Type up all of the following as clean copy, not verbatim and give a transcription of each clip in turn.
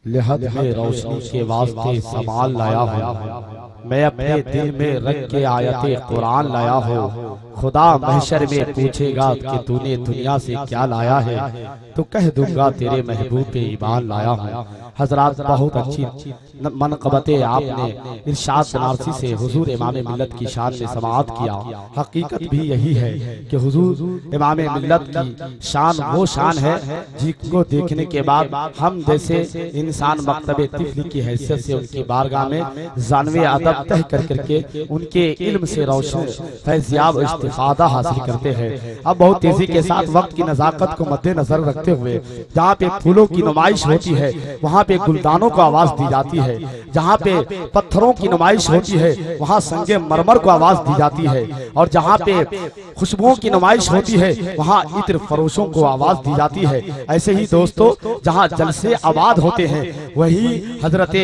लहद में रोशनी के वास्ते सवाल लाया हूँ। मैं अपने दिल में रख के आयते कुरान लाया हूँ। खुदा महशर में पूछेगा कि तूने दुनिया से क्या लाया है, तो कह दूंगा तेरे महबूब पे ईमान लाया हूँ। हजरात, बहुत अच्छी मनक़बतें आपने इरशाद बनारसी से हुजूर इमाम मिल्लत की शान में समाअत किया। हकीकत भी यही है कि हुजूर इमाम मिल्लत की शान वो शान है जिसको देखने के बाद हम जैसे इंसान मकतबे तिफली की हैसियत से उनकी बारगाह में जानवे अदब तह कर करके उनके इल्म से रोशन फैज़याब इस्तिफादा हासिल करते हैं। अब बहुत तेजी के साथ वक्त की नज़ाकत को मद्देनजर रखते हुए जहाँ पे फूलों की नुमाइश होती है वहाँ पे गुलदानों को आवाज दी जाती है। जहाँ पे पत्थरों की नुमाइश होती है वहाँ संगे मरमर को आवाज दी जाती है। और जहाँ पे खुशबुओं की नुमाइश होती है वहाँ इत्र फरोशों को आवाज दी जाती है। ऐसे ही दोस्तों, जहाँ जलसे आबाद होते हैं वही हजरत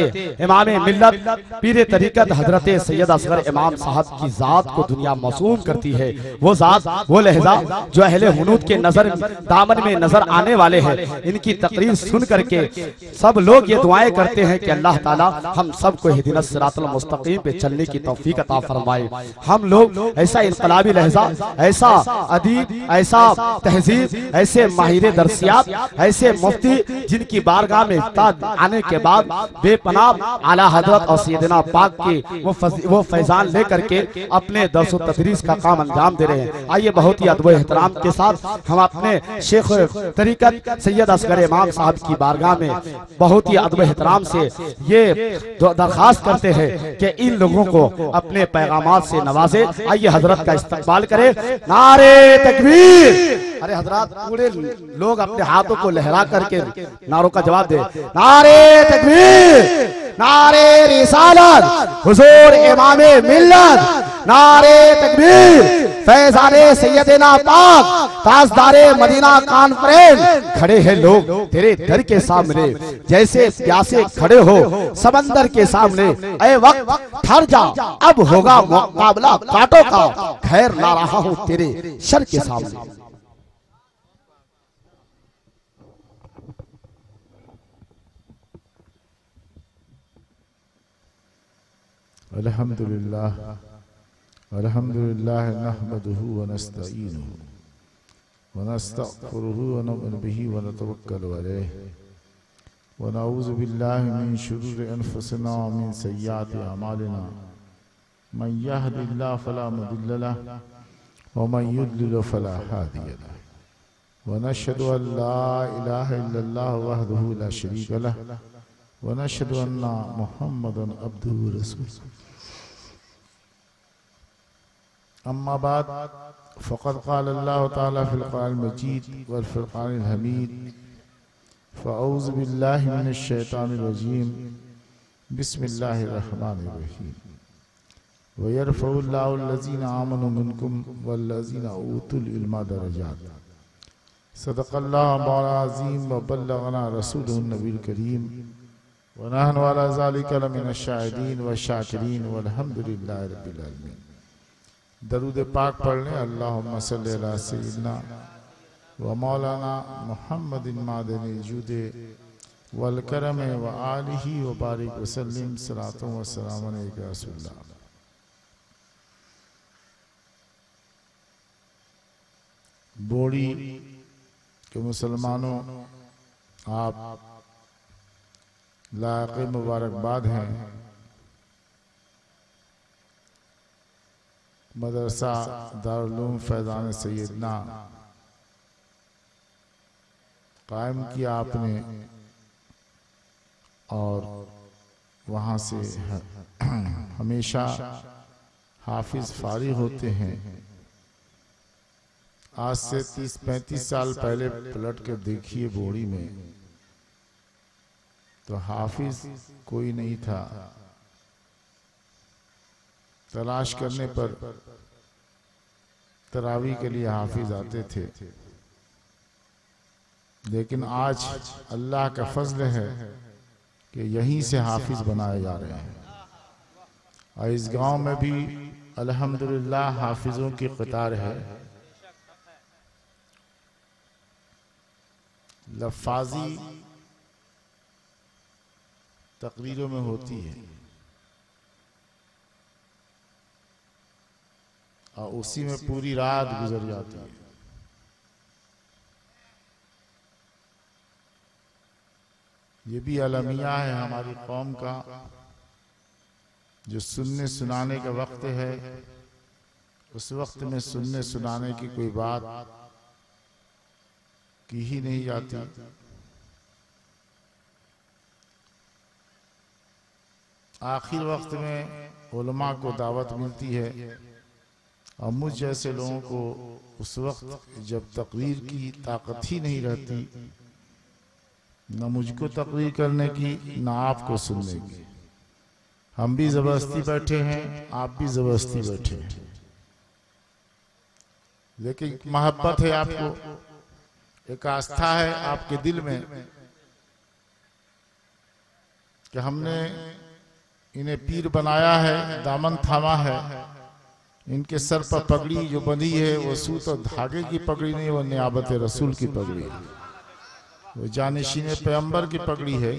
इमाम मिल्लत पीर तरीकत हजरत सैयद असगर इमाम साहब की जात को दुनिया मौसूम करती है। वो जात, वो लहजा जो अहले हुनूद के नजर दामन में नजर आने वाले हैं। इनकी तकरीर सुन करके सब लोग ये दुआएं करते हैं कि अल्लाह ताला हम सबको हिदीनस सिरातल मुस्तकीम पे चलने की तौफीक अता फरमाए। हम लोग ऐसा इनकलाबी लहजा, ऐसा अदीब, ऐसा तहजीब, ऐसे माहिर दरसियात, ऐसे मुफ्ती जिनकी बारगाह में आने के बाद बेपनाह आला हजरत और सैयदना पाक की वो फैजान लेकर के अपने दर्स व तदरीस का काम अंजाम दे रहे हैं। आइए बहुत ही अदब एहतराम के साथ हम अपने शेख तरीकत सैयद असगर इमाम साहब की बारगाह में बहुत ही अदब एहतराम से ये दरखास्त करते हैं कि इन लोगों को अपने पैगामात से नवाजे। आइए हजरत का इस्तकबाल करें। नारे तकबीर! अरे हजरत, पूरे लोग अपने हाथों को लहरा करके नारों का जवाब दे। नारे तकबीर! नारे रिसालत! हुजूर इमामे मिल्लत! नारे तकबीर! फैजाने सैयदना पाक ताजदारे मदीना कॉन्फ्रेंस! खड़े हैं लोग तेरे दर के सामने जैसे प्यासे खड़े हो समंदर के सामने। ऐ वक्त ठहर जा, अब होगा मुकाबला कांटों का, खैर ला रहा हूं तेरे शर के सामने। अल्हम्दुलिल्लाह अल्हम्दुलिल्लाह नहमदुहु व नस्तईनुहु व नस्तगफिरुहु व नु'मिनु बिही व नतवक्कलु अलैहि व नऊज़ु बिल्लाहि मिन शुरूरि अनफुसिना व मिन सय्यिआति अमालिना। मन यहदिल्लाहु फला मुदिल्ल लहु व मन युद्लिल फला हादिय लहु व नशहदु अन ला इलाहा इल्लल्लाह वहदहु ला शरीका लहु व नशहदु अन्ना मुहम्मदन अब्दुहु व रसूलुहु। अम्मा बाद फ़क़द क़ाल अल्लाहु तआला फ़िल क़ुरआनिल मजीद वल फ़ुरक़ानिल हमीद फ़अऊज़ु बिल्लाहि मिनश शैतानिर रजीम बिस्मिल्लाहिर रहमानिर रहीम व यरफ़उल्लाहु अल्लज़ीना आमनु मिनकुम वल्लज़ीना ऊतुल इल्मा दरजात। सदक़ल्लाहु मौलाना अज़ीम व बल्लगना रसूलुहुन नबील करीम व नहनु अला ज़ालिका लमिनश शाहिदीन व शाकिरीन वल्हम्दुलिल्लाहि रब्बिल आलमीन। दरूद पाक पढ़ लें। अल्लाहुम्मा सल्लि अला सय्यिदिना व मौलाना मुहम्मदिन मादनिल जूदे वल करम व आलिही व बारिक व सल्लिम सलातो व सलाम अलैका रसूलल्लाह। बोड़ी के मुसलमानों, आप लायक़ मुबारकबाद हैं। मदरसा दारुल उलूम फैज़ान सैयदना कायम किया आपने और वहाँ से हमेशा हाफिज फारिग होते हैं। आज से 30-35 साल पहले पलट कर देखिए बोड़ी में तो हाफिज कोई नहीं था। तलाश करने पर तरावी के लिए हाफिज आते थे, लेकिन आज अल्लाह का फजल है कि यहीं से हाफिज बनाए जा रहे हैं। और इस गांव में भी अल्हम्दुलिल्लाह हाफिजों की कतार है। लफाजी तकरीरों में होती है और उसी में पूरी रात गुजर जाती है। ये भी अलमिया है हमारी कौम का, जो सुनने सुनाने का वक्त है उस वक्त में सुनने सुनाने की कोई बात की ही नहीं जाती। आखिर वक्त में उलमा को दावत मिलती है और मुझ जैसे लोगों को उस वक्त जब तकरीर की ताकत ही नहीं रहती, न मुझको तकरीर करने की न आपको सुनने की, हम भी जबरदस्ती बैठे हैं, आप भी जबरदस्ती बैठे हैं। लेकिन मोहब्बत है आपको, एक आस्था है आपके दिल में कि हमने इन्हें पीर बनाया है, दामन थामा है, इनके सर पर पगड़ी जो बंधी है वो सूत और धागे की पगड़ी नहीं, वो नियाबत रसूल की पगड़ी है, वो जानिशीन पैगंबर की पगड़ी है।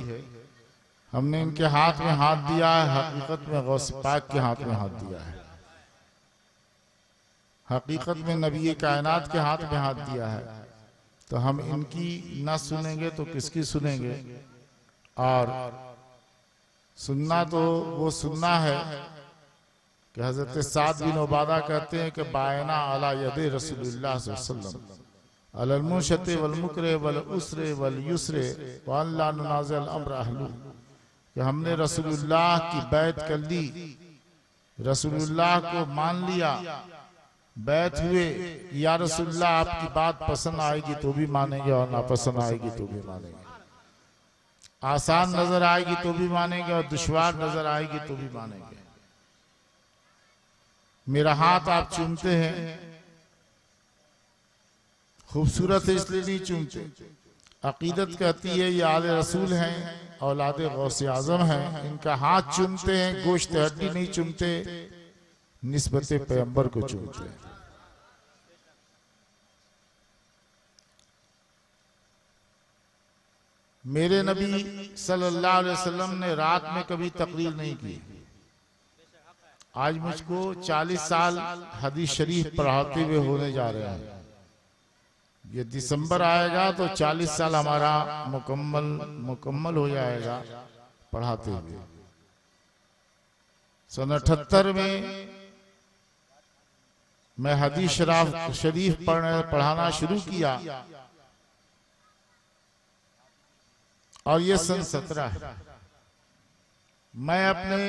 हमने इनके हाथ में हाथ दिया है, हकीकत में गौस पाक के हाथ में हाथ दिया है, हकीकत में नबी कायनात के हाथ में हाथ दिया है। तो हम इनकी ना सुनेंगे तो किसकी सुनेंगे? और सुनना तो वो सुनना है कि हजरत साद बिन उबादा कहते हैं कि बायना अला यदे रसूलुल्लाह सल्लल्लाहु अलैहि वसल्लम अलल मुशते वल मुकरे वल उसरे वल युसरे व अल्ला नुनाज़िल अम्र अहलु, कि हमने रसूलुल्लाह की बैत कर ली, रसूलुल्लाह को मान लिया, बैत हुए, या रसूलुल्लाह आपकी बात पसंद आएगी तो भी मानेंगे और नापसंद आएगी तो भी मानेंगे, आसान नजर आएगी तो भी मानेंगे और दुश्वार नजर आएगी तो भी मानेंगे। मेरा हाथ आप चूमते हैं, खूबसूरत है इसलिए नहीं चूमते, अकीदत कहती है ये आले रसूल हैं, औलादे गौसे आजम हैं, इनका हाथ चूमते हैं, गोश्त हड्डी नहीं चूमते, निस्बते पैगंबर को चूमते हैं। मेरे नबी सल्लल्लाहु अलैहि वसल्लम ने रात में कभी तकरीर नहीं की। आज मुझको 40 साल हदीस शरीफ पढ़ाते हुए होने जा रहे हैं। ये दिसंबर आएगा तो 40 साल हमारा मुकम्मल हो जाएगा पढ़ाते हुए। सन 78 में मैं हदीस शरीफ पढ़ाना शुरू किया और ये सन 17 है। मैं अपने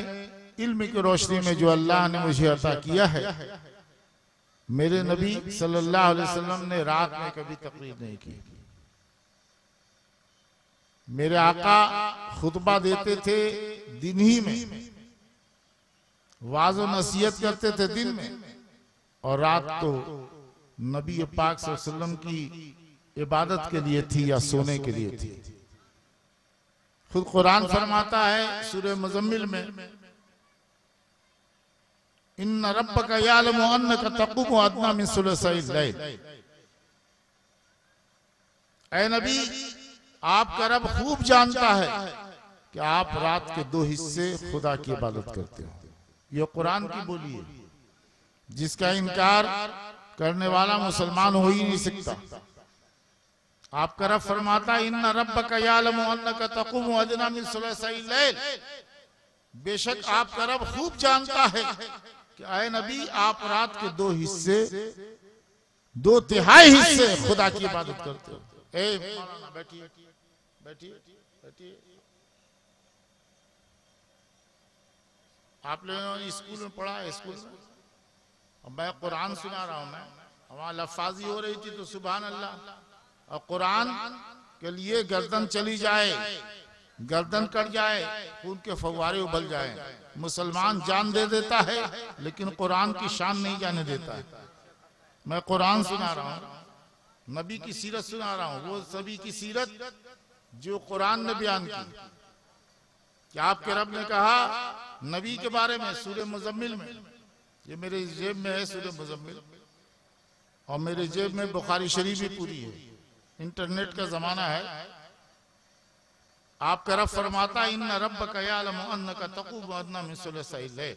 इल्म की रोशनी में जो अल्लाह ने मुझे अता किया है, मेरे नबी सल्लल्लाहु अलैहि वसल्लम ने रात में कभी तकरीर नहीं की। मेरे आका खुतबा देते थे दिन ही में, वाज़ो नसीहत करते थे दिन में, और रात तो नबी पाक सल्लल्लाहु अलैहि वसल्लम की इबादत के लिए थी या सोने के लिए थी। खुद कुरान फरमाता है सूरह मुज़म्मिल में, इन्ना रब्बका यालमु अन्नका तक़ूमु अदना मिन सुलुसैल लैल। ऐ नबी, आपका रब खूब जानता है कि आप रात के 2 हिस्से खुदा की इबादत करते हो। ये कुरान की बोली है, जिसका इनकार करने वाला मुसलमान हो ही नहीं सकता। आपका रब फरमाता है इन्ना रब्बका यालमु अन्नका तक़ूमु अदना मिन सुलुसैल लैल, बेशक आपका रब खूब जानता है कि ऐ नबी आप रात के 2 हिस्से, 2/3 हिस्से खुदा की इबादत करते हो। ए मौलाना बैठिए बैठिए बैठिए, आप लोगों ने स्कूल में पढ़ा है, स्कूल में मैं कुरान सुना रहा हूं, मैं वहां लफाजी हो रही थी तो सुभान अल्लाह, और कुरान के लिए गर्दन चली जाए, गर्दन कट जाए, खून के फव्वारे उबल जाए, मुसलमान जान दे देता है लेकिन कुरान की शान नहीं जाने देता है। मैं कुरान सुना रहा हूँ, नबी की सीरत सुना रहा हूँ, वो सभी की सीरत जो कुरान ने बयान की कि आपके रब ने कहा नबी के बारे में सूरह मुज़म्मिल में, ये मेरे जेब में है सूरह मुज़म्मिल, और मेरे जेब में बुखारी शरीफ भी पूरी है, इंटरनेट का जमाना है। आपका रब फरमाता इन्ना रब्बका यअलमु अन्नका तक़ूमु अदना मिन सुलुसैल लैल।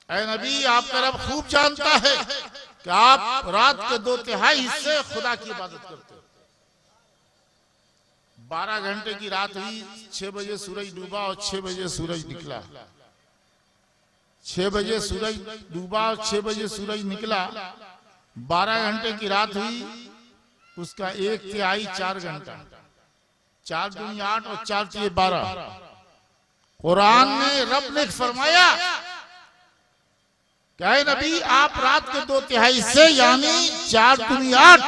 ऐ नबी, आपका रब खूब जानता है कि आप रात के 2/3 हिस्से खुदा की इबादत करते हो। 12 घंटे की रात हुई, 6 बजे सूरज डूबा और 6 बजे सूरज निकला। 6 बजे सूरज डूबा और 6 बजे सूरज निकला। 12 घंटे की रात हुई, उसका 1/3 4 घंटा, 4 दूनी 8 और 4 3 12। कुरान में रब ने फरमाया क्या है नबी, आप रात के 2/3 से यानी 4 दूनी 8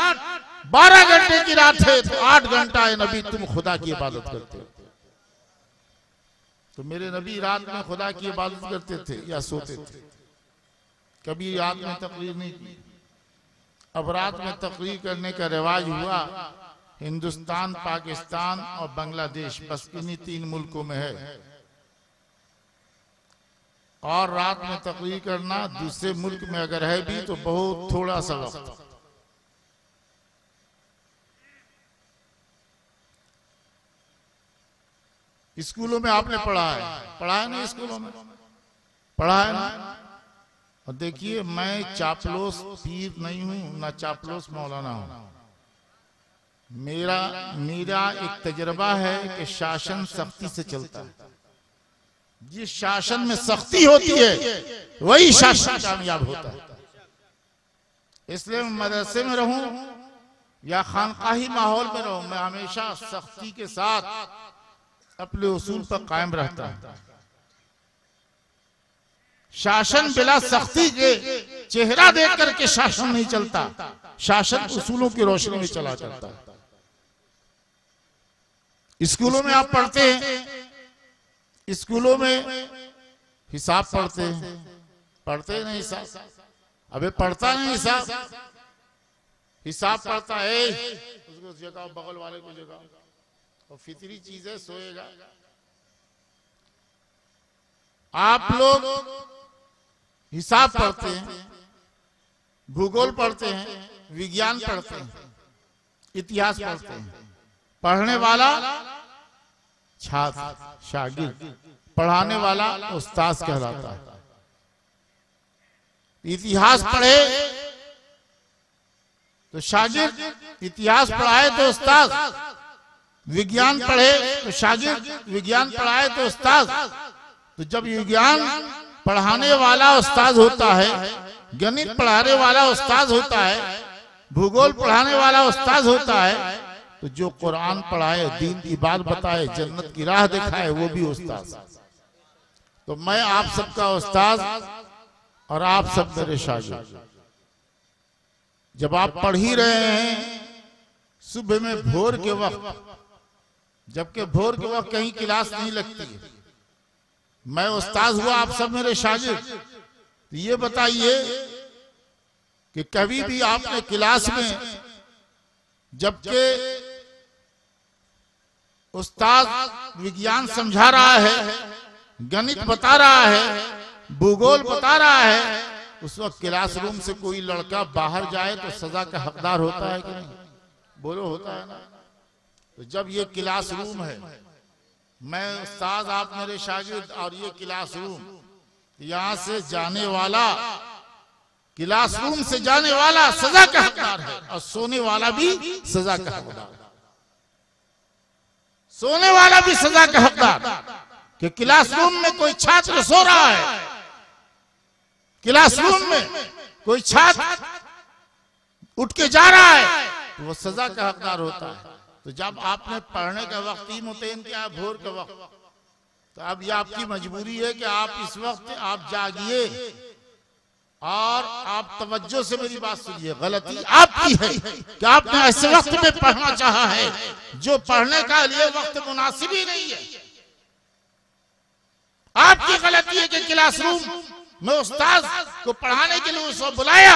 12 घंटे की रात है, तो 8 घंटा है नबी तुम खुदा की इबादत करते हो। तो मेरे नबी रात में खुदा की इबादत करते थे या सोते थे? कभी रात में तकरीर नहीं की। अब रात में तकरीर करने का रिवाज हुआ हिंदुस्तान, पाकिस्तान और बांग्लादेश, बस इन्हीं 3 मुल्कों में है। और रात में तकरीर करना दूसरे मुल्क में अगर है भी तो बहुत थोड़ा सा वक्त। स्कूलों में आपने पढ़ा है ना? स्कूलों में पढ़ा है ना? और देखिए, मैं चापलूस पीर नहीं हूं, ना चापलूस मौलाना हूं। मेरा एक तजर्बा है कि शासन सख्ती से चलता है। जिस शासन में सख्ती होती है वही शासन कामयाब होता है। इसलिए मैं मदरसे में रहूं या खानकाही माहौल में रहूं, मैं हमेशा सख्ती के साथ अपने उसूल पर कायम रहता है। शासन बिला सख्ती के चेहरा देख करके शासन नहीं चलता, शासन उसूलों की रोशनी में चला चलता है। स्कूलों में आप पढ़ते हैं, स्कूलों में हिसाब पढ़ते नहीं हिसाब। अबे पढ़ता नहीं हिसाब पढ़ता है, उसको जगाओ, बगल वाले को जगाओ, और फितरी चीज है, सोएगा। आप लोग हिसाब पढ़ते हैं, भूगोल पढ़ते हैं, विज्ञान पढ़ते हैं, इतिहास पढ़ते हैं। पढ़ने वाला छात्र, शागिर्द, पढ़ाने वाला उस्ताद कहलाता है। इतिहास पढ़े तो शागिर्द, इतिहास पढ़ाए तो उस्ताद, विज्ञान पढ़े तो शागिर्द, विज्ञान पढ़ाए तो उस्ताद। तो जब विज्ञान पढ़ाने वाला उस्ताद होता है, गणित पढ़ाने वाला उस्ताद होता है, भूगोल पढ़ाने वाला उस्ताद होता है, तो जो कुरान पढ़ाए, दीन की बात बताए, जन्नत की राह दिखाए, वो भी उस्ताद। तो मैं आप सबका उस्ताद और आप सब मेरे शागिर्द। जब आप पढ़ ही रहे हैं सुबह में भोर के वक्त, जबकि भोर के वक्त कहीं क्लास नहीं लगती है, मैं उस्ताद हुआ, आप सब मेरे शागिर्द। तो ये बताइए कि कभी भी आपने क्लास में, जबकि उस्ताद विज्ञान समझा रहा है, गणित बता रहा है, भूगोल बता रहा है, उस वक्त क्लासरूम से कोई लड़का बाहर जाए तो सजा का हकदार होता है कि नहीं? बोलो, होता है ना? तो जब ये क्लासरूम है, मैं उस्ताद, आप मेरे शागिर्द, और ये क्लासरूम, यहां से जाने वाला, क्लासरूम से जाने वाला सजा का हकदार है, और सोने वाला भी सजा का हकदार है। सोने वाला भी सजा का हकदार कि क्लासरूम में कोई छात्र सो रहा है, क्लासरूम में कोई छात्र उठ के जा रहा है, तो वो सजा का हकदार होता है। तो जब आपने पढ़ने का वक्त ही मुतय्यन किया, भोर का वक्त, तो अब ये आपकी मजबूरी है कि आप इस वक्त आप जागिए और आप तवज्जो से मेरी बात सुनिए। गलती आपकी है कि आपने ऐसे वक्त में पढ़ना चाहा है जो पढ़ने का लिए वक्त मुनासिब ही नहीं है। आपकी गलती है कि क्लासरूम में उस्ताद को पढ़ाने के लिए उसको बुलाया,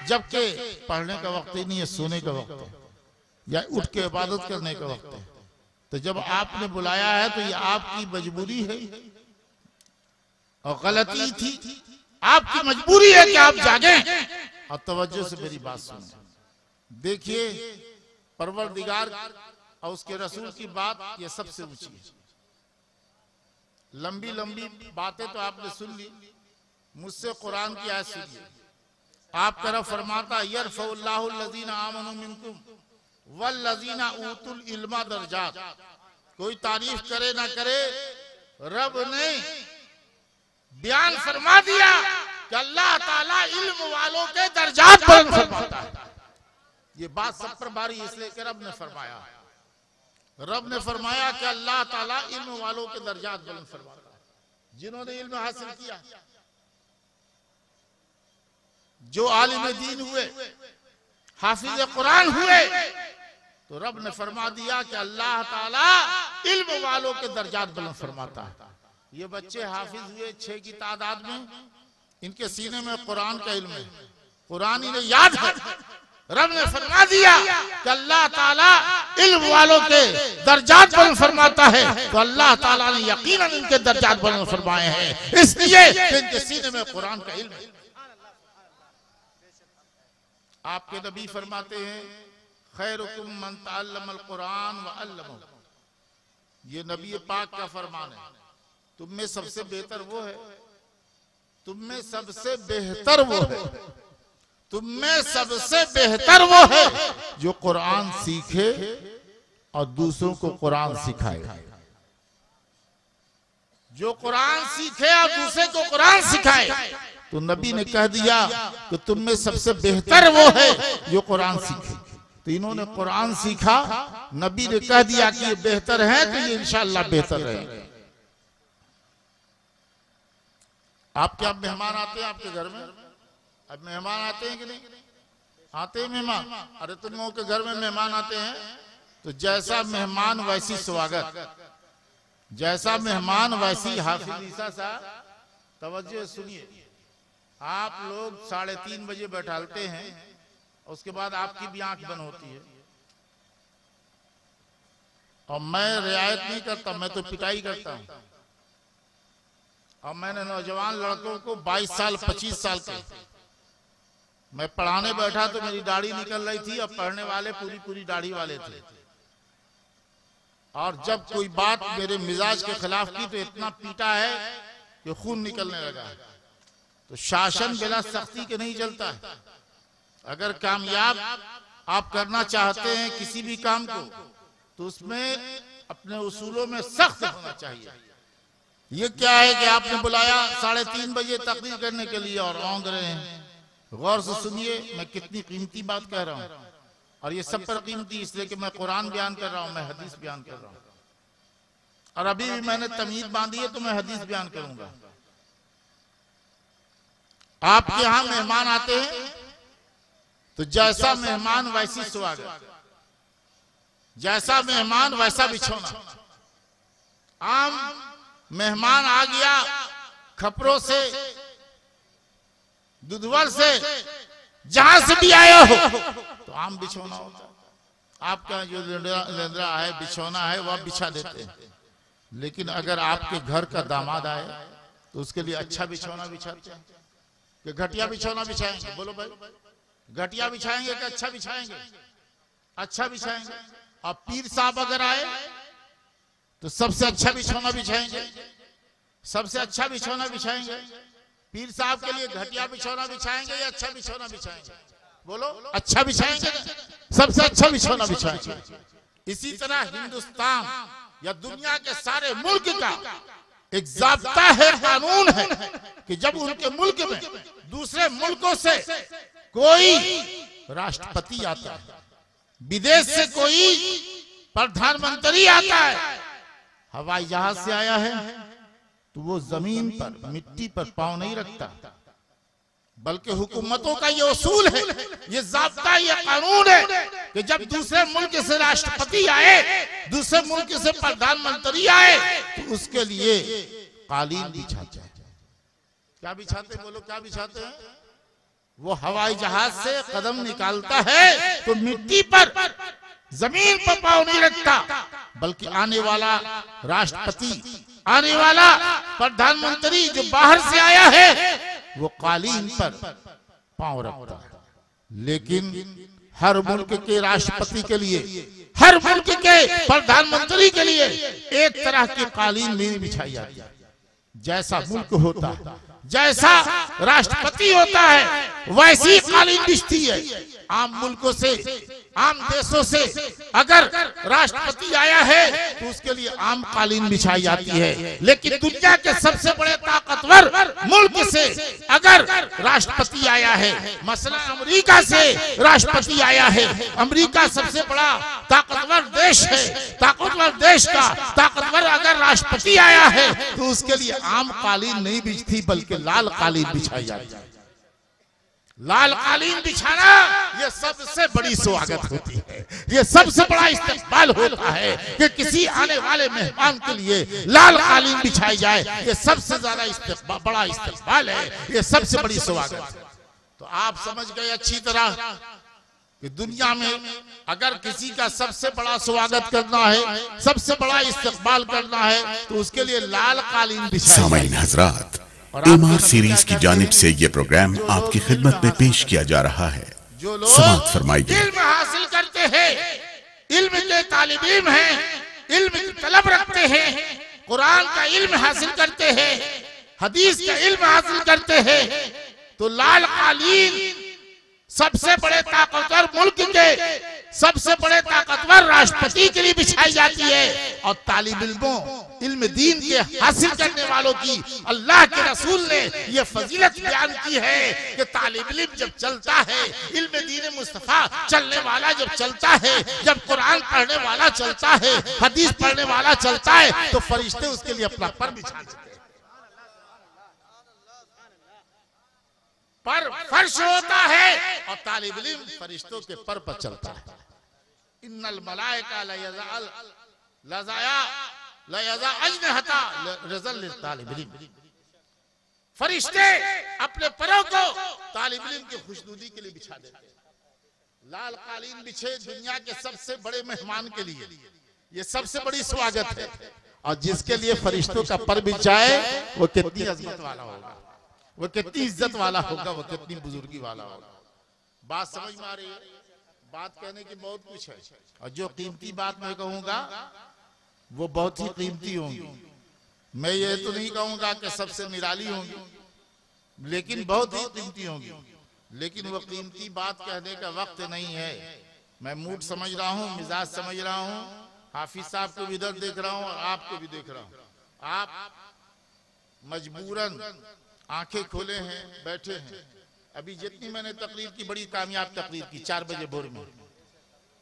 जबकि पढ़ने का वक्त ही नहीं है, सोने का वक्त है या उठ के इबादत करने का वक्त है। तो जब आपने बुलाया है तो ये आपकी मजबूरी है और गलती थी, आपकी मजबूरी है कि आप जागें और तवज्जो से मेरी बात सुनें। देखिए, परवरदिगार और उसके रसूल की बात ये सबसे ऊंची है। लंबी लंबी बातें तो आपने सुन ली, मुझसे कुरान की आयत सुनिए। आप तरफ फरमाता यरफ़उल्लाहु लज़ीना आमनू मिनकुम वल्लज़ीना ऊतुल इल्मा दरजात। कोई तारीफ करे ना करे, रब ने बयान फरमा दिया कि अल्लाह ताला इल्म वालों के दर्जात बुलंद फरमाता है। ये बात सब पर भारी इसलिए कि रब ने फरमाया, रब ने फरमाया कि अल्लाह ताला इल्म वालों के दर्जात बुलंद फरमाता है। जिन्होंने इल्म हासिल किया, जो आलिम दीन हुए, हाफिज कुरान हुए, तो रब ने फरमा दिया कि अल्लाह ताला इल्म वालों के दर्जात बुलंद फरमाता है। ये बच्चे हाफिज हुए 6 की तादाद में, इनके सीने में कुरान का इल्म है, कुरान इन्हें याद है। रब ने फरमा दिया कि अल्लाह ताला इल्म वालों के दर्जात बुलंद फरमाता है, तो अल्लाह ताला ने यकीनन इनके दर्जात बुलंद फरमाए हैं, इसलिए कि इनके सीने में कुरान का इल्म है। आपके नबी फरमाते हैं खैरुकुम मन तअल्लमल कुरान व अल्लमहु। ये नबी पाक का फरमान है, तुम में सबसे बेहतर वो है, तुम में सबसे बेहतर वो है, तुम में सबसे बेहतर वो है जो कुरान सीखे और दूसरों को कुरान सिखाए। जो कुरान सीखे और दूसरे को कुरान सिखाए। तो नबी ने कह दिया कि तुम में सबसे बेहतर वो है जो कुरान सीखे। तो इन्होंने कुरान सीखा, नबी ने कह दिया कि ये बेहतर है, तो ये इंशाअल्लाह बेहतर रहेंगे। आपके अब मेहमान आते हैं आपके घर में? अब मेहमान आते हैं कि नहीं आते हैं मेहमान? अरे तुम लोगों के घर में मेहमान आते हैं तो जैसा मेहमान वैसी स्वागत, जैसा मेहमान वैसी हाफिज़ साहब। तवज्जो सुनिए, आप लोग 3:30 बजे बैठालते हैं, उसके बाद आपकी भी आंख बंद होती है, और मैं रियायत नहीं करता, मैं तो पिटाई करता हूं। और मैंने नौजवान लड़कों को 22 साल 25 साल के मैं पढ़ाने बैठा तो मेरी दाढ़ी निकल रही थी, और पढ़ने वाले पूरी पूरी दाढ़ी वाले थे। और जब कोई बात मेरे मिजाज के खिलाफ की तो इतना पीटा है कि खून निकलने लगा। तो शासन बिना सख्ती के नहीं चलता है। अगर कामयाब आप करना चाहते हैं किसी भी काम को, तो उसमें अपने उसूलों में सख्त होना चाहिए। ये क्या है कि आपने बुलाया 3:30 बजे तकरीर करने के लिए और औंध रहे हैं। गौर से सुनिए, मैं कितनी कीमती बात कह रहा हूं, और ये सब पर कीमती इसलिए कि मैं कुरान बयान कर रहा हूं, मैं हदीस बयान कर रहा हूं। और अभी भी मैंने तमीज बांधी है तो मैं हदीस बयान करूंगा। आपके यहां मेहमान आते हैं तो जैसा मेहमान वैसी स्वागत, जैसा मेहमान वैसा बिछोना। आम मेहमान आ गया खपरों से, दुधवर से, जहां से भी आया हो, तो आम बिछोना होता है। आपका जो लेंदरा है, बिछोना है, वह बिछा देते हैं। लेकिन अगर आपके घर का दामाद आए तो उसके लिए अच्छा बिछोना बिछाते हैं कि घटिया बिछोना बिछाएंगे? बोलो भाई, घटिया बिछाएंगे कि अच्छा बिछाएंगे? अच्छा बिछाएंगे। और पीर साहब अगर आए तो सबसे अच्छा बिछोना बिछाएंगे, सबसे अच्छा बिछोना बिछाएंगे। पीर साहब के लिए घटिया बिछोना बिछाएंगे या अच्छा बिछोना बिछाएंगे? बोलो, अच्छा बिछाएंगे, सबसे अच्छा बिछोना बिछाएंगे। इसी तरह हिंदुस्तान या दुनिया के सारे मुल्क का एक ज़ाब्ता है, कानून है कि जब उनके मुल्क में दूसरे मुल्कों से कोई राष्ट्रपति आता है, विदेश से कोई प्रधानमंत्री आता है, हवाई जहाज से आया है, तो वो जमीन पर मिट्टी पर पांव नहीं रखता, बल्कि हुकूमतों का ये उसूल है, ये ज़ाब्ता, ये कानून है कि जब दूसरे मुल्क से राष्ट्रपति आए, दूसरे मुल्क से प्रधानमंत्री आए, तो उसके लिए कालीन बिछाते हैं। क्या बिछाते? बोलो, क्या बिछाते हैं? वो हवाई जहाज से कदम निकालता है तो मिट्टी पर, जमीन पर पांव नहीं रखता, बल्कि आने वाला राष्ट्रपति, आने वाला प्रधानमंत्री जो बाहर से आया है, वो कालीन पर पांव रखता है। लेकिन हर मुल्क के राष्ट्रपति के लिए हर मुल्क के प्रधानमंत्री के लिए एक तरह की कालीन नहीं बिछाई जाती। जैसा मुल्क होता है, जैसा राष्ट्रपति होता है, वैसी कालीन बिछती है। आम मुल्कों से, आम देशों से अगर राष्ट्रपति आया है तो उसके लिए आम कालीन बिछाई जाती है, लेकिन दुनिया के सबसे बड़े ताकतवर मुल्क से अगर राष्ट्रपति आया है, मसला अमेरिका से राष्ट्रपति आया है, अमेरिका सबसे बड़ा ताकतवर देश है, ताकतवर देश का ताकतवर अगर राष्ट्रपति आया है तो उसके लिए आम कालीन नहीं बिछती बल्कि लाल कालीन बिछाई जाती है। लाल कालीन बिछाना ये सबसे बड़ी स्वागत होती है, ये सबसे बड़ा इस्तकबाल होता है कि किसी आने वाले मेहमान के लिए लाल कालीन बिछाई जाए। ये सबसे ज्यादा बड़ा इस्तकबाल है, ये सबसे बड़ी स्वागत है। तो आप समझ गए अच्छी तरह कि दुनिया में अगर किसी का सबसे बड़ा स्वागत करना है, सबसे बड़ा इस्तकबाल करना है तो उसके लिए लाल कालीन बिछाई जाए। एमआर सीरीज की जानिब से ये प्रोग्राम आपकी खिदमत में पेश किया जा रहा है। जो लोग समाअत फरमाइए। इल्म हासिल करते हैं, इल्म के तालिब इल्म हैं, इल्म की तलब रखते हैं, कुरान का इल्म हासिल करते हैं, हदीस का इल्म हासिल करते हैं, तो लाल कालीन सबसे बड़े ताकतवर मुल्क के सबसे बड़े ताकतवर राष्ट्रपति के लिए बिछाई जाती है। और तालिब इल्मों, इल्म दीन के हासिल करने वालों की अल्लाह के रसूल ने यह फजीलत बयान की है कि तालिब इल्म जब चलता है, इल्म दीन मुस्तफा चलने वाला जब चलता है, जब कुरान पढ़ने वाला चलता है, हदीस पढ़ने वाला चलता है, तो फरिश्ते उसके लिए अपना पर बिछा देते हैं। पर फर्श होता है और तालिब इल्म फरिश्तों के पर चलता है। इन्नल मलाइका फरिश्ते अपने परों को तालिब इल्म की खुशनुदी के लिए बिछा देते हैं। लाल कालीन बिछे दुनिया के सबसे बड़े मेहमान के लिए, ये सबसे बड़ी स्वागत है। और जिसके लिए फरिश्तों का पर बिछाए वो कितनी अजमत वाला होगा, वो कितनी इज्जत वाला होगा, वो कितनी बुजुर्गी वाला होगा। बात समझ में आ रही है? बात कहने की बहुत कुछ है, और जो कीमती बात मैं कहूंगा वो बहुत ही कीमती होंगी। मैं ये तो नहीं कहूंगा कि सबसे निराली होंगी, लेकिन बहुत ही कीमती होंगी। लेकिन वो कीमती बात कहने का वक्त नहीं है। मैं मूड समझ रहा हूँ, मिजाज समझ रहा हूँ, हाफिज साहब को भी इधर देख रहा हूँ और आपको भी देख रहा हूँ। आप मजबूरन आंखें खोले हैं, बैठे हैं। अभी जितनी मैंने तकरीर की, बड़ी कामयाब तकरीर की, 4 बजे भोर में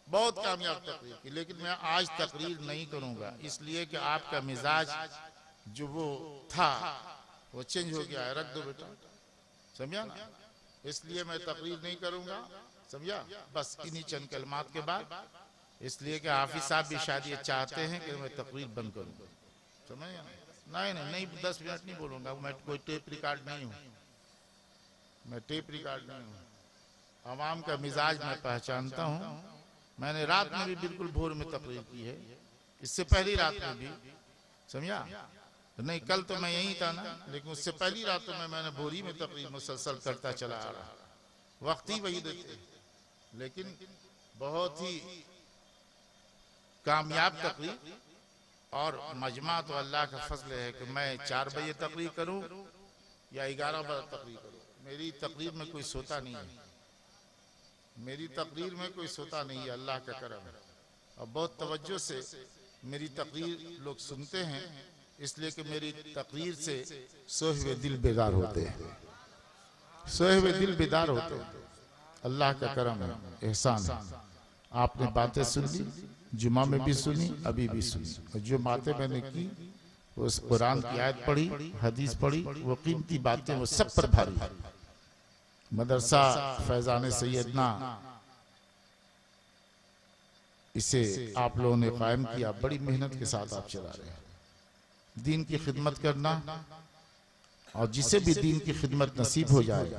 बहुत कामयाब तकरीर की, लेकिन मैं आज तकरीर नहीं करूंगा, इसलिए कि आपका मिजाज जो वो था वो चेंज हो गया है। रख दो बेटा, समझा ना? इसलिए मैं तकरीर नहीं करूंगा, समझा? बस इन्हीं चंद कलमात के बाद, इसलिए कि हाफिज साहब भी शायद ये चाहते हैं कि मैं तकरीर बंद करूँ। समझ नहीं 10 मिनट नहीं बोलूंगा। मैं कोई टेप रिकॉर्ड नहीं हूँ, मैं टेप रिकॉर्ड नहीं हूँ। आवाम का मिजाज मैं पहचानता हूँ। मैंने रात में भी बिल्कुल भोर में तकरीर की है, इससे पहली रात में भी, समझा? नहीं कल तो मैं यही था ना, लेकिन उससे पहली रात में मैंने भोरी में तकरीर मुसलसल करता चला आ रहा। वक्त ही वही देते, लेकिन बहुत ही कामयाब तकरीर। और मजमा तो अल्लाह का फजल है कि मैं 4 बजे तकरीर करूं या 11 बजे तकरीर करूं, मेरी तकरीर में कोई सोता नहीं है, मेरी तकरीर में कोई सोता नहीं है, अल्लाह का करम है। और बहुत तवज्जो से मेरी तकरीर लोग सुनते हैं, इसलिए कि मेरी तकरीर से सोए हुए दिल बेदार होते हैं, सोए हुए दिल बेदार होते हैं। अल्लाह का करम है, एहसान है। आपने बातें सुन ली, जुमा में भी सुनी, अभी भी सुनी। और जो बातें मैंने की, वो कुरान की आयत पढ़ी, हदीस पढ़ी, वो कीमती बातें वो सब पर भारी। मदरसा फैजान सैयदना, इसे आप लोगों ने कायम किया, बड़ी मेहनत के साथ आप चला रहे हैं। दीन की खिदमत करना, और जिसे भी दीन की खिदमत नसीब हो जाए,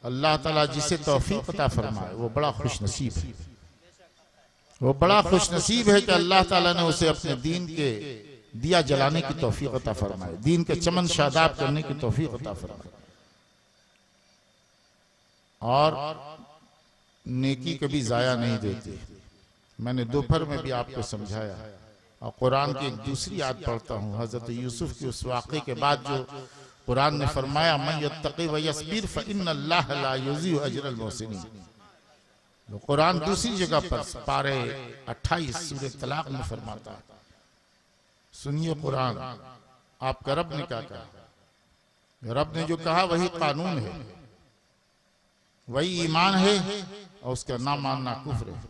अल्लाह ताला जिसे तौफीक अता फरमाए, वो बड़ा खुश नसीब है। वो बड़ा खुश नसीब है कि अल्लाह ताला ने उसे अपने दीन के दिया जलाने की तौफीक अता फरमाए, दीन के चमन शादाब करने की तौफीक अता फरमाए। और नेकी कभी जाया नहीं देती। मैंने दोपहर में भी आपको समझाया। और कुरान की एक दूसरी आयत पढ़ता हूँ, हजरत यूसुफ के उस वाक़े के बाद जो कुरान ने फरमाया मन यत्तक़ी व यस्बिर फ़इन्नल्लाह ला युज़ीउ अजरल मुहसिनीन। तो कुरान दूसरी जगह पर पारे 28 सूरह तलाक में फरमाता है। सुनिए कुरान, आपका रब ने क्या कहा। रब ने जो कहा वही कानून है, वही ईमान है, और उसका ना मानना कुफ्र है।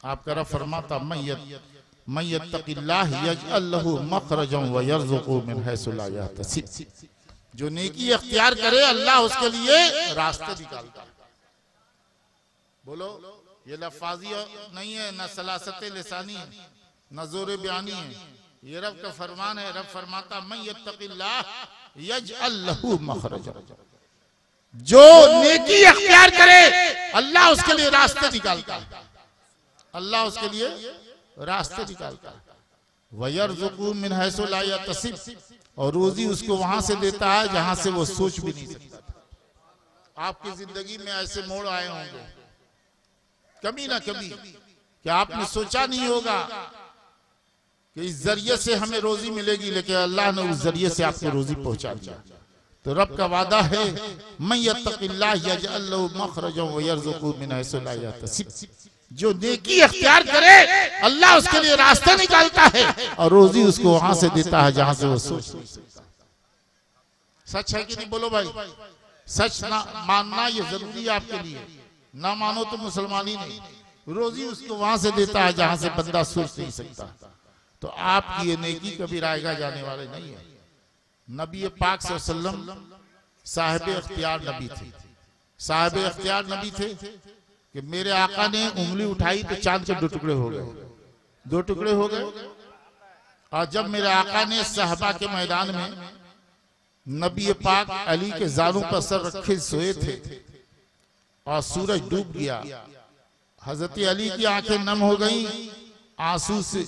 आपका रब फरमाता मन यत्तक़िल्लाह यजअल लहू मखरजन व यरज़ुक़हू मिन हैसु ला यहतसिब। जो नेकी अख्तियार करे अल्लाह उसके लिए रास्ते निकालता है। बोलो, ये लफ़ाज़ी नहीं है, न सलासत लिसानी है, न ज़ोर बयानी है, ये रब का फरमान है। रब फरमाता मन यत्तक़िल्लाह यजअल लहू मखरजन। जो नेकी अख्तियार करे अल्लाह उसके लिए रास्ते निकालता है, अल्लाह उसके लिए रास्ते निकालता है। वयरज़ुक़हू मिन हैसु ला यहतसिब, और रोजी उसको वहां से देता है जहां से वो सोच भी नहीं सकता। आपकी जिंदगी में ऐसे मोड़ आए होंगे कभी ना कभी कि आपने सोचा नहीं होगा कि इस जरिए से हमें रोजी मिलेगी, लेकिन अल्लाह ने उस जरिए से आपको रोजी पहुंचा दिया। तो रब का वादा है मन यत्तक़िल्लाह यजअल लहू मखरजन व यरज़ुक़हू मिन हैसु ला यहतसिब। जो नेकी अख्तियार करे अल्लाह उसके लिए रास्ता निकालता है और रोजी उसको वहां से देता है जहां से वो सोच नहीं सकता। सच है कि नहीं? बोलो भाई, सच ना मानना ये जरूरी है आपके लिए, ना मानो तो मुसलमान ही नहीं। रोजी उसको वहां से देता है जहां से बंदा सोच नहीं सकता। तो आपकी ये नेकी कभी रायगा जाने वाले नहीं है। नबी पाक सल्लल्लाहु अलैहि वसल्लम साहिब इख्तियार नबी थे। साहिब इख्तियार नबी थे कि मेरे आका ने उंगली उठाई तो चांद के 2 टुकड़े हो गए, 2 टुकड़े हो गए। और जब मेरे आका ने सहबा के मैदान में नबी पाक अली के जारों पर सर रखे सोए थे और सूरज डूब गया, हजरत अली की आंखें नम हो गईं, आंसू से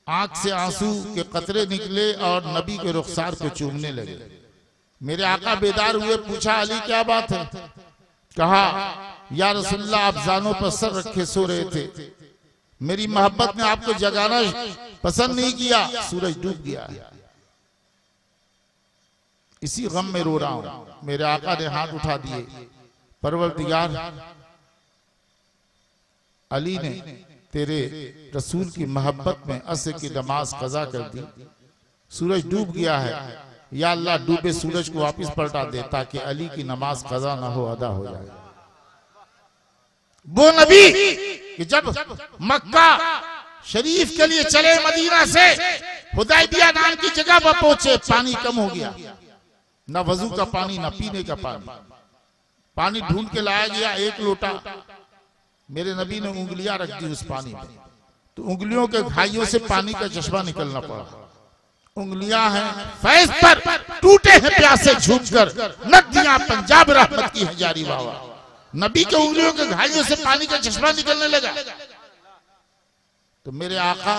आंख से आंसू के कतरे निकले और नबी के रुखसार को चूमने लगे। मेरे आका बेदार हुए, पूछा अली क्या बात है? कहा या रसूलल्लाह आप जानों पर सर रखे सो रहे थे, मेरी मोहब्बत ने आपको जगाना पसंद नहीं किया, सूरज डूब गया, इसी गम में रो रहा हूं। मेरे आका ने हाथ उठा दिए, परवरदिगार अली ने तेरे रसूल की मोहब्बत में असर की नमाज कज़ा कर दी, सूरज डूब गया है, या अल्लाह डूबे सूरज को वापस पलटा दे ताकि अली की नमाज कज़ा ना हो, अदा हो जाए। वो नबी कि जब मक्का शरीफ के लिए चले मदीना से हुदैबिया नाम की जगह पर पहुंचे, पानी कम हो गया, ना वजू का पानी ना पीने का पानी। पानी ढूंढ के लाया गया 1 लोटा। मेरे नबी ने उंगलियां रख दी उस पानी में, तो उंगलियों के घाइयों से पानी का चश्मा निकलना पड़ा। उंगलियां हैं फैज पर, टूटे हैं प्यासे झूमकर, नदियां पंजाब रहमत की है जारी बाबा। नबी के उंगलियों के घाइयों से पानी का चश्मा निकलने लगा। तो मेरे आका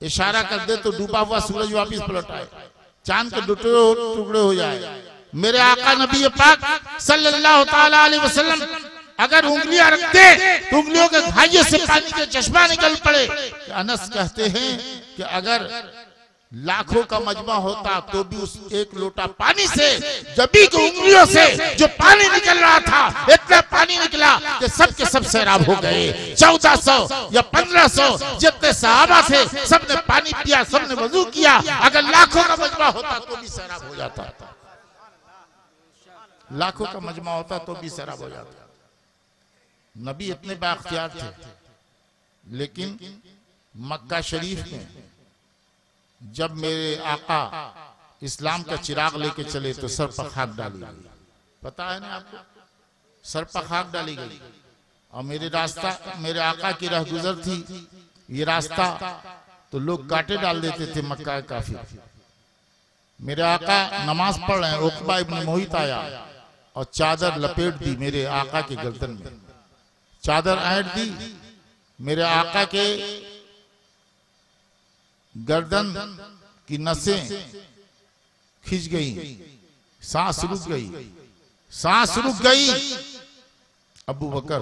इशारा कर दे तो डूबा हुआ सूरज वापस पलट आए, चांद के टुकड़े हो जाए। मेरे आका नबी पाक सल्लल्लाहु ताला अलैहि वसल्लम अगर उंगलियां रखते तो उंगलियों के घाइयों से पानी का चश्मा निकल पड़े। अनस कहते हैं कि अगर लाखों का मजमा होता तो भी उस 1 लोटा पानी से नबी की उंगलियों से जो पानी निकल रहा था, इतना पानी निकला कि सब के सब सैराब हो गए। 1400 या 1500 जितने सहाबा थे सबने पानी पिया, सबने वजू किया। अगर लाखों का मजमा होता तो भी सैराब हो जाता, लाखों का मजमा होता तो भी सैराब हो जाता। नबी इतने बाख्तियार थे, लेकिन मक्का शरीफ में जब मेरे आका इस्लाम का चिराग लेके चले तो सर पर खाक डाली गई। पता है ना आपको, सर पर खाक डाली गई। और मेरे आका की राह गुजर थी, ये रास्ता तो लोग कांटे डाल देते थे मक्का काफी। मेरे आका नमाज पढ़ रहे हैं, उकबा इब्न मोहित आया और चादर लपेट दी मेरे आका के गर्दन में, चादर ऐंठ दी। मेरे आका के गर्दन की नसें खिंच गई, सांस रुक गई, सांस रुक गई। अबू बकर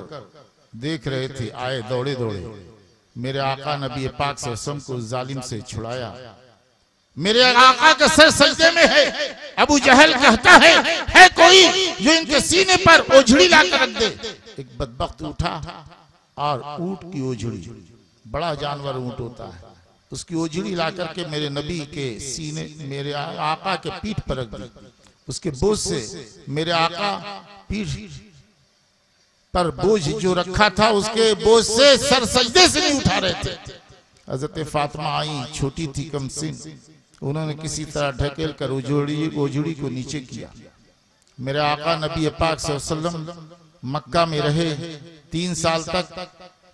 देख रहे थे, आए दौड़े दौड़े, मेरे आका नबी पाक सल्लल्लाहु अलैहि वसल्लम को जालिम से छुड़ाया। मेरे आका के सर सजदे में है। अबू जहल कहता है कोई जो इनके सीने पर ओझड़ी लाकर रख दे। एक बदबख्त उठा और ऊंट की ओझड़ी, बड़ा जानवर ऊंट होता है, उसकी ओझड़ी ला करके मेरे नबी के सीने, मेरे आका के पीठ पर रख दी। उसके बोझ से मेरे आका पीठ पर बोझ जो रखा था उसके बोझ से सर सजदे से नहीं उठा रहे थे। हजरत फातिमा आई, छोटी थी, कमसिन, उन्होंने किसी तरह ढकेल कर ओझड़ी को नीचे किया। मेरे आका नबी पाक सल्लल्लाहु अलैहि वसल्लम मक्का में रहे, 3 साल तक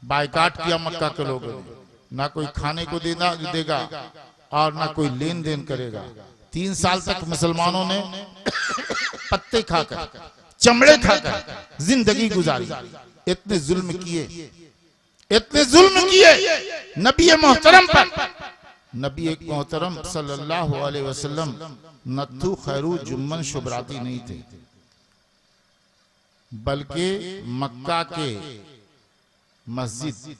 बायकाट किया मक्का के लोगों ने, ना कोई खाने को देगा और ना कोई लेन देन करेगा। 3 साल तक मुसलमानों ने पत्ते खाकर, चमड़े खाकर जिंदगी गुजारी। इतने जुल्म किए, इतने जुल्म किए नबी मोहतरम पर। नबी एक मोहतरम सल्लल्लाहु अलैहि वसल्लम नत्थु खैरू जुम्मन शुभराती नहीं थे, बल्कि मक्का के मस्जिद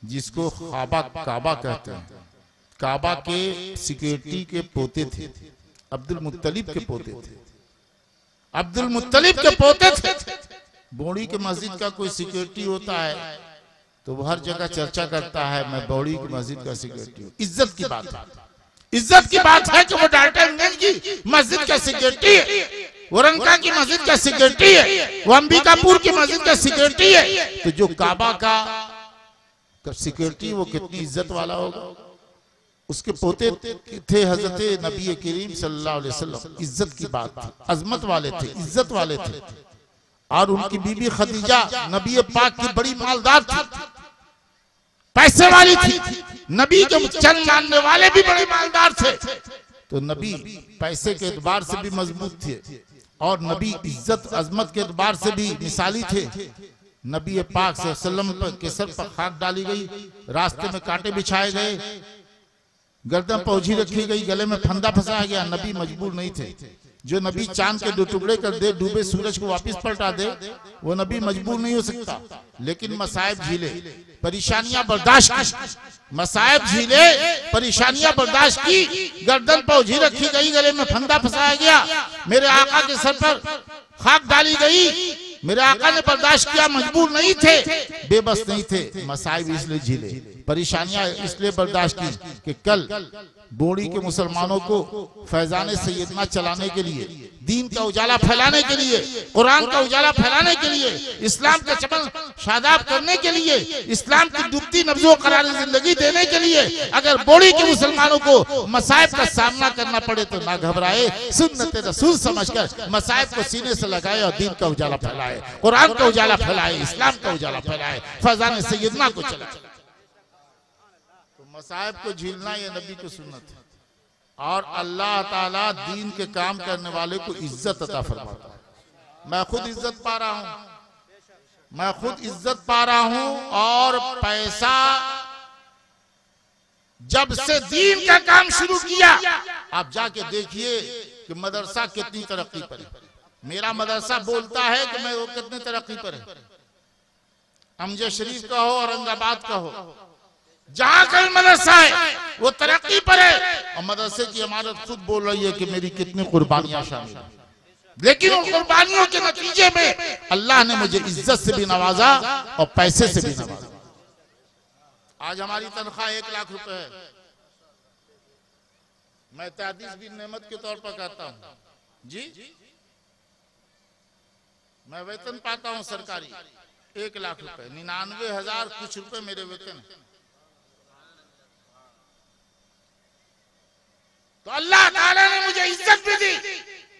जिसको काबा कहते हैं, काबा के सिक्योरिटी के पोते थे, अब्दुल मुत्तलिब के पोते थे, अब्दुल मुत्तलिब के पोते थे। बोड़ी के मस्जिद का कोई सिक्योरिटी होता है तो वो हर जगह चर्चा करता है, मैं बौड़ी की मस्जिद का सिक्योरिटी हूँ। इज्जत की बात है, इज्जत की बात है कि वो डाल्टनगंज की मस्जिद का सिक्योरिटी है, वो रंका की मस्जिद का सिक्योरिटी है, वो अंबिकापुर की मस्जिद का सिक्योरिटी है। तो जो काबा का सिक्योरिटी वो कितनी इज्जत वाला होगा। उसके पोते थे हजरत नबी करीम सल्लल्लाहु अलैहि वसल्लम। इज्जत की बात थी, अजमत वाले थे, इज्जत वाले थे। और उनकी बीबी खदीजा नबी पाक की बड़ी मालदार थी, पैसे वाली थी। नबी के चंद मानने वाले भी बड़े मालदार थे। तो नबी पैसे के एतबार से भी मजबूत थे और नबी इज्जत अजमत के एतबार से भी मिसाली थे। नबी पाक सल्लल्लाहु अलैहि वसल्लम के सर पर खाक डाली गई, रास्ते में कांटे बिछाए गए, गर्दन पर ओझी रखी गई, गले में फंदा फंसाया गया। नबी मजबूर नहीं थे। जो नबी चांद के 2 टुकड़े कर दे, डूबे सूरज को वापस पलटा दे, वो नबी मजबूर नहीं हो सकता। लेकिन मसाइब झीले, परेशानियां बर्दाश्त की, मसाइब झीले, परेशानियां बर्दाश्त की, गर्दन पर ओझी रखी गई, गले में फंदा फंसाया गया, मेरे आका के सर पर खाक डाली गई। मेरे आका ने बर्दाश्त किया, मजबूर नहीं थे, बेबस नहीं थे। मसाइब इसलिए झीले, परेशानियां इसलिए बर्दाश्त की कि कल बोड़ी के मुसलमानों को फैजाने सैयदना चलाने के लिए, दीन का उजाला फैलाने के लिए, कुरान का उजाला फैलाने के लिए, इस्लाम का चमन शादाब करने के लिए, इस्लाम की डूबती नब्जों करारी जिंदगी देने के लिए अगर बोड़ी के मुसलमानों को मसाइब का सामना करना पड़े तो ना घबराए, सुन्नत रसूल समझकर मसाइब को सीने से लगाए और दीन का उजाला फैलाए, कुरान का उजाला फैलाए, इस्लाम का उजाला फैलाए, फैजाने सैयदना को चलाए। मसाइब को झीलना ये नबी की सुन्नत है। और अल्लाह ताला दीन के काम करने वाले को इज्जत अता फरमाता है। मैं खुद इज्जत पा रहा हूं, मैं खुद इज्जत पा रहा हूं। और पैसा जब से दीन का काम शुरू किया, आप जाके देखिए कि मदरसा कितनी तरक्की पर है। मेरा मदरसा बोलता है कि मैं वो कितनी तरक्की पर है। अमजद शरीफ का हो, औरंगाबाद का हो, जहां कहीं मदरसा है वो तरक्की पर है। और मदरसे की इमारत खुद बोल रही है कि मेरी कितनी कुर्बानियां शामिल हैं। लेकिन उन कुर्बानियों के नतीजे में अल्लाह ने मुझे इज्जत से भी नवाजा और पैसे से भी नवाजा। आज हमारी तनख्वाह 1 लाख रुपए है। मैं तादीस भी नेमत के तौर पर कहता हूं जी, मैं वेतन पाता हूं सरकारी 1 लाख रुपए, 99,000 कुछ रुपए मेरे वेतन है। तो अल्लाह ताला ने मुझे इज्जत भी दी,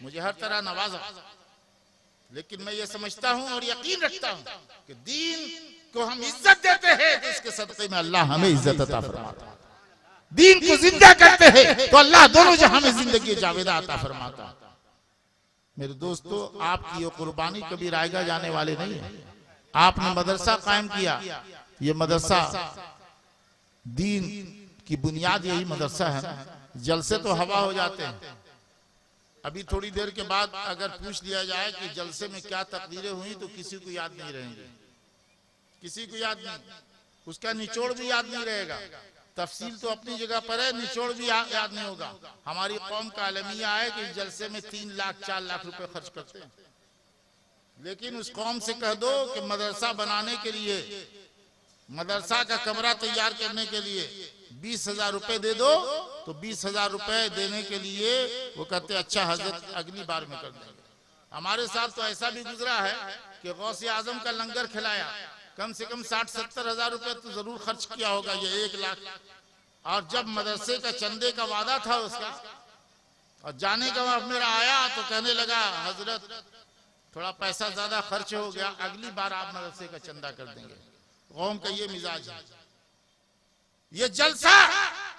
मुझे हर तरह नवाजा। लेकिन मैं ये समझता हूं और यकीन रखता हूं कि दीन को हम इज्जत देते हैं तो इसके सदक़े में अल्लाह हमें इज्जत अता फरमाता है। दीन को जिंदा करते हैं तो अल्लाह दोनों जहां में जिंदगी जावेदा अता फरमाता है। मेरे दोस्तों, आपकी ये कुर्बानी कभी रायगा जाने वाले नहीं है। आपने मदरसा कायम किया, ये मदरसा दीन की बुनियाद यही मदरसा है ना। जलसे तो हवा हो जाते हैं। अभी थोड़ी देर के बाद अगर पूछ लिया जाए कि जलसे में क्या तकदीरें हुई तो किसी को याद नहीं रहेंगी, किसी को याद नहीं, उसका निचोड़ भी याद नहीं रहेगा। तफसील तो अपनी जगह पर है, निचोड़ भी याद नहीं होगा। हमारी कौम का अलमिया है कि जलसे में 3 लाख 4 लाख रुपए खर्च करते हैं, लेकिन उस कौम से कह दो कि मदरसा बनाने के लिए, मदरसा का कमरा तैयार करने के लिए 20,000 रुपए दे दो, तो 20,000 रुपए देने के लिए वो कहते अच्छा हजरत अगली बार में कर देंगे। हमारे साथ तो ऐसा भी गुजरा है कि गौसे आजम का लंगर खिलाया, कम से कम 60-70 हजार रुपए तो जरूर खर्च किया होगा, ये 1 लाख। और जब मदरसे का चंदे का वादा था उसका, और जाने का वक्त मेरा आया तो कहने लगा हजरत थोड़ा पैसा ज्यादा खर्च हो गया, अगली बार आप मदरसे का चंदा कर देंगे। कौम का ये मिजाज है। ये जलसा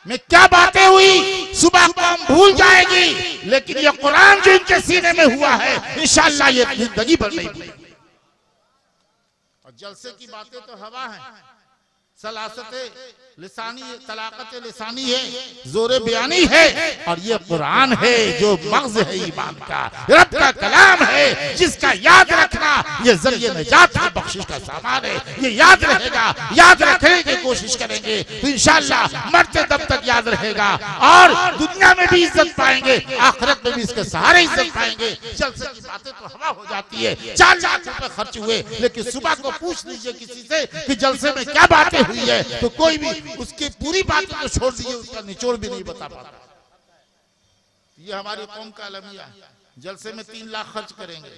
में क्या बातें हुई सुबह कौम भूल जाएगी, लेकिन ये कुरान जो इनके सीने में हुआ है इंशाअल्लाह ये जिंदगी भर नहीं भूलेंगे। और जलसे की बातें तो हवा है, सलासत लिसानी, तलाकत लिसानी है, जोरे बयानी है, और ये कुरान है जो मग़ज़ है ईमान का, रब का कलाम है जिसका याद रखना ये जरिए निजात की बख्शिश का सामान है। ये याद रहेगा, याद रखने की कोशिश करेंगे तो इंशाअल्लाह मरते दम तक याद रहेगा, और दुनिया में भी इज्जत पाएंगे, आखिरत में भी इसके सहारे इज्जत पाएंगे। जलसे की बातें तो हवा हो जाती है। 4 लाख रुपए खर्च हुए, लेकिन सुबह को पूछ लीजिए किसी से कि जलसे में क्या बातें हुई है, तो कोई भी उसकी पूरी बात तो छोड़ दीजिए, उसका निचोड़ भी नहीं बता पाता। ये हमारी कौम का अलमिया है। जलसे में 3 लाख खर्च करेंगे,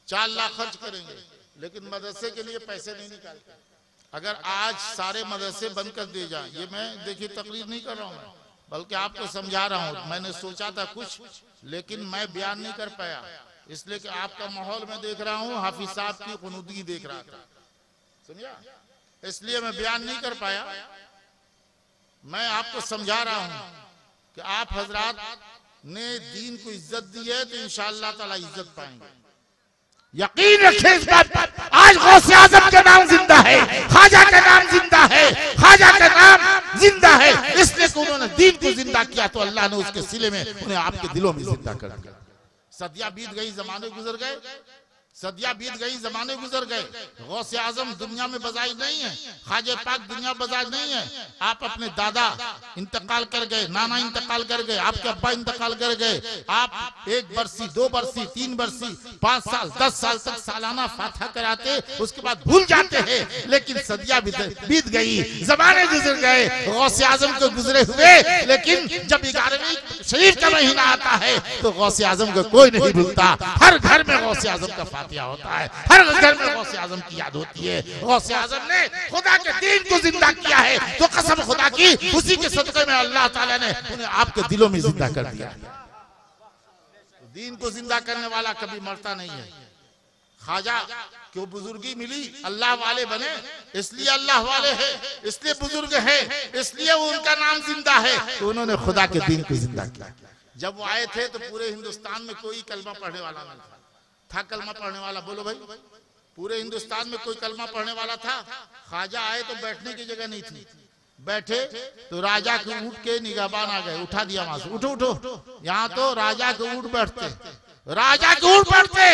4 लाख खर्च करेंगे, लेकिन मदरसे के लिए पैसे नहीं निकालते। अगर आज सारे मदरसे बंद कर दिए जाए, ये मैं देखिए तकरीर नहीं कर रहा हूँ, बल्कि आपको समझा रहा हूँ। मैंने सोचा था कुछ, लेकिन मैं बयान नहीं कर पाया, इसलिए कि आपका माहौल में देख रहा हूँ, हाफिज साहब की खुनूदगी देख रहा था, समझा, इसलिए मैं बयान नहीं कर पाया। मैं आपको समझा रहा हूं कि आप हजरात ने दीन को इज्जत दी है तो इंशाअल्लाह ताला इज्जत पाएंगे। यकीन रखें इस बात पर। आज गौसे आजम का नाम जिंदा है, ख्वाजा का नाम जिंदा है, ख्वाजा का नाम जिंदा है, इसलिए कि उन्होंने दीन को जिंदा किया तो अल्लाह ने उसके सिले में उन्हें आपके दिलों में जिंदा कर दिया। सदियां बीत गई, जमाने गुजर गए, सदियां बीत गई, जमाने गुजर गए। गौसे आजम दुनिया में बजाज नहीं है, ख्वाजा पाक दुनिया बजाज नहीं है। आप अपने दादा इंतकाल कर गए, नाना इंतकाल कर गए, आपके अब्बा इंतकाल कर गए, आप 1 बरसी 2 बरसी 3 बरसी 5 साल 10 साल तक सालाना फातिहा कराते, उसके बाद भूल जाते हैं। लेकिन सदियां बीत गई, जमाने गुजर गए, गौसे आजम को गुजरे हुए, लेकिन जब 11वीं शरीफ का महीना आता है तो गौसे आजम को कोई नहीं भूलता। हर घर में गौसे आजम का फातिहा होता है, हर घर में गौसे आजम की याद होती है। गौसे आजम ने खुदा के दीन को जिंदा किया है, तो कसम खुदा की उसी के सदक़े में अल्लाह ताला ने उन्हें आपके दिलों में जिंदा कर दिया। दीन को जिंदा करने वाला कभी मरता नहीं है। ख्वाजा को बुजुर्गी मिली, अल्लाह वाले बने, इसलिए अल्लाह वाले है, इसलिए बुजुर्ग है, इसलिए उनका नाम जिंदा है, तो उन्होंने खुदा के दीन को जिंदा किया। जब वो आए थे तो पूरे हिंदुस्तान में कोई कलमा पढ़ने वाला नहीं था कलमा पढ़ने वाला? बोलो भाई, पूरे हिंदुस्तान में कोई कलमा पढ़ने वाला था? ख्वाजा आए तो बैठने की जगह नहीं थी, बैठे तो राजा के ऊंट के निगहबान आ गए, उठा दिया वहां से, उठो उठो, यहाँ तो राजा के ऊंट बैठते, राजा के ऊंट बैठते।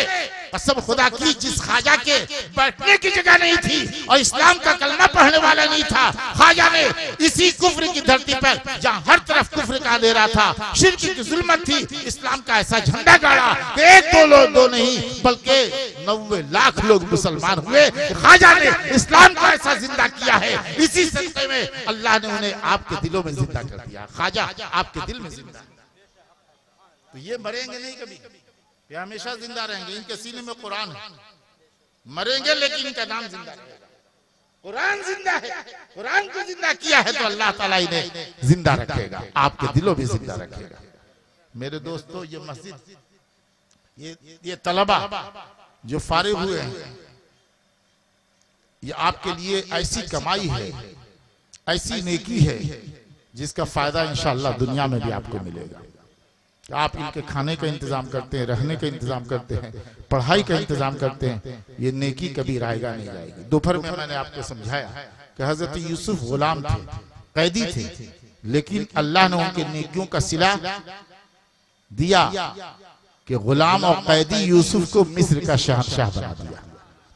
कसम खुदा की जिस ख्वाजा के बैठने की जगह नहीं थी और इस्लाम का कलमा पढ़ने वाला नहीं था, ख्वाजा ने इसी कुफ्र की धरती पर, जहाँ हर तरफ कुफ्र का अंधेरा था, शिर्क की जुल्मत थी, इस्लाम का ऐसा झंडा गाड़ा कि 1-2 लोग, 2 नहीं बल्कि 90 लाख लोग मुसलमान हुए। ख्वाजा ने इस्लाम को ऐसा जिंदा किया है, इसी सदक़े में अल्लाह ने उन्हें आपके दिलों में जिंदा कर दिया। ख्वाजा आपके दिल में जिंदा, तो ये मरेंगे नहीं कभी, ये हमेशा जिंदा रहेंगे। इनके सीने में कुरान है, मरेंगे लेकिन इनका नाम जिंदा रहेगा। कुरान जिंदा है, कुरान को जिंदा किया है तो अल्लाह ताला इन्हें जिंदा रखेगा, आपके दिलों में जिंदा रखेगा। मेरे दोस्तों, ये मस्जिद, ये तलबा जो फारिग हुए हैं, ये आपके लिए ऐसी कमाई है, ऐसी नेकी है जिसका फायदा इंशाअल्लाह दुनिया में भी आपको मिलेगा। आप इनके खाने का इंतजाम करते हैं, रहने का इंतजाम करते हैं, पढ़ाई का इंतजाम करते हैं, ये नेकी कभी रायगा नहीं जाएगी। दोपहर में मैंने आपको समझाया कि हजरत यूसुफ गुलाम थे, कैदी थे, लेकिन अल्लाह ने उनके नेकियों का सिला दिया कि गुलाम और कैदी यूसुफ को मिस्र का शहंशाह बना दिया।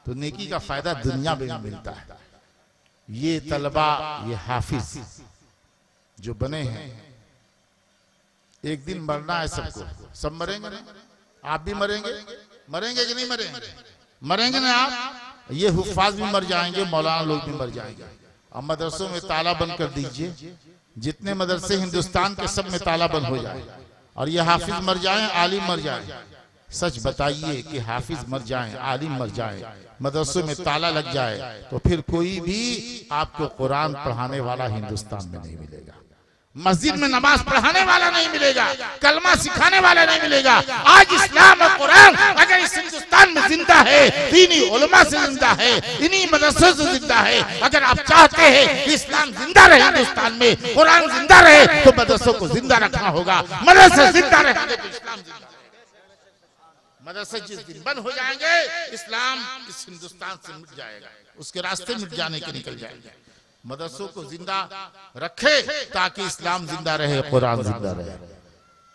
तो नेकी का फायदा दुनिया में मिलता है। ये तलबा, ये हाफिज जो बने हैं, एक दिन मरना है सबको। सब मरेंगे ना? आप भी मरेंगे, मरेंगे कि नहीं मरेंगे? मरेंगे ना आप? ये हुफ्फाज भी मर जाएंगे, मौलाना लोग भी मर जाएंगे। अब मदरसों में ताला बंद कर दीजिए, जितने मदरसे हिंदुस्तान के सब में ताला बंद हो जाए, और ये हाफिज मर जाए, आलिम मर जाए। सच बताइए कि हाफिज मर जाए, आलिम मर जाए, मदरसों में ताला लग जाए, तो फिर कोई भी आपको कुरान पढ़ाने वाला हिंदुस्तान में नहीं मिलेगा, मस्जिद में नमाज पढ़ाने वाला नहीं मिलेगा, कलमा सिखाने वाला नहीं मिलेगा। आज इस्लाम और कुरान अगर इस हिंदुस्तान में जिंदा है, दीनी उलमा से जिंदा है, इन्हीं मदरसों से जिंदा है। अगर आप चाहते हैं कि इस्लाम जिंदा रहे हिंदुस्तान में, कुरान जिंदा रहे, तो मदरसों को जिंदा रखना होगा। मदरसे जिंदा रहेंगे तो इस्लाम जिंदा रहेगा। मदरसे जिस दिन बंद हो जाएंगे, इस्लाम इस हिंदुस्तान से मिट जाएगा, उसके रास्ते मिट जाने के निकल जाएंगे। मदरसों को जिंदा रखे ताकि इस्लाम जिंदा रहे, कुरान जिंदा रहे।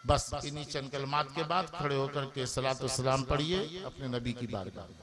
बस इन्हीं चंद कलमात के बाद खड़े होकर के सलातो सलाम पढ़िए अपने नबी की बारगाह में।